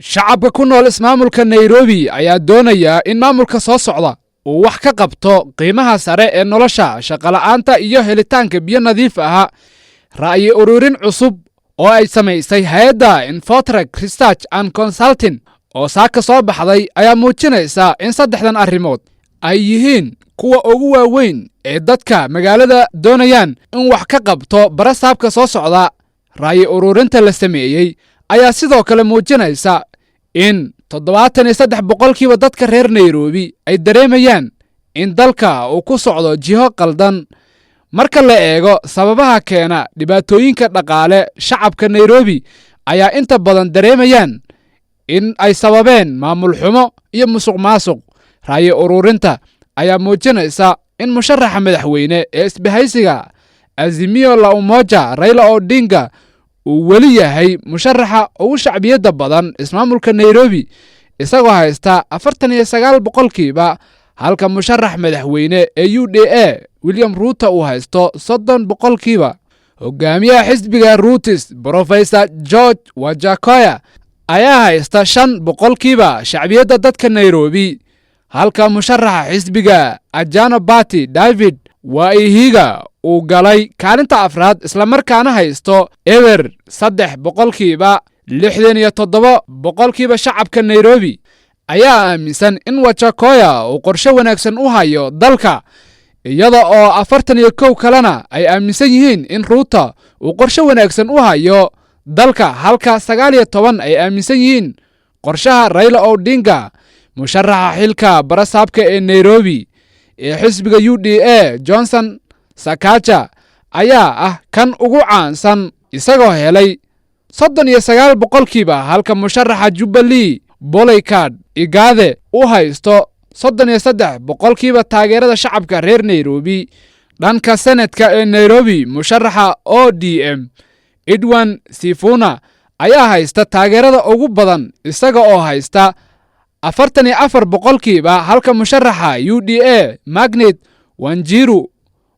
shacabka ku nool ismaamulka Nairobi ayaa doonaya in maamulka soo socda uu wax ka qabto qiimaha sare ee nolosha, shaqo la'aanta iyo helitaanka biyo nadiif ah. Ra'yi ururin cusub oo ay samaysay hay'adda Infotrack Research and Consulting oo saaka soo baxday ayaa muujinaysa in saddexdan arrimood ay yihiin kuwa ugu waaweyn ee dadka magaalada doonayaan in wax ka qabto barasaabka soo socda. Ra'yi ururinta la sameeyay ayaa sidoo kale muujinaysa in 73% dadka reer Nairobi ay dareemayaan in dalka uu ku socdo jiho qaldan. Marka la eego sababaha keena dhibaatooyinka dhaqaale, shacabka Nairobi ayaa inta badan dareemayaan in ay sababeen maamul xumo iyo musuqmaasuq. Ra'yi ururinta ayaa muujinaysa in musharaxa madaxweyne ee isbahaysiga Azimio la Umoja Raila Odinga uu weli yahay musharaxa ugu shacbiyada badan ismaamulka Nairobi isagoo haysta 49%, halka musharax madaxweyne ee UDA William Ruto uu haysto 30%. Hogaamiyaha xisbiga Roots Professor George Wajakoya ayaa haysta 5% shacbiyada dadka Nairobi, halka musharaxa xisbiga Ajano Party David Waihiga uu galay kaalinta afraad isla markaana haysto 3%. 67% shacabka Nairobi ayaa aaminsan in Wajakoya uu qorshe wanaagsan u hayo dalka, iyada oo 41 kalena ay aaminsan yihiin in Ruto uu qorshe wanaagsan u hayo dalka, halka 19 ay aaminsan yihiin qorshaha Raila Odinga. Musharaxa xilka barasaabka ee Nairobi ee xisbiga UDA Johnson Sakaja ayaa ah kan ugu caansan isagoo helay 39%, halka musharaxa Jubilee Boycard Igathe uu haysto 33% taageerada shacabka reer Nairobi. Dhanka senatka ee Nairobi, musharaxa ODM Edwin Sifuna ayaa haysta taageerada ugu badan isaga oo haysta 44%, halka musharaxa UDA Magnet Wanjiru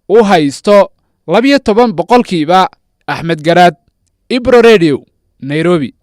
uu haysto 12%. Axmed Garaad, Ibro Radio, Nairobi.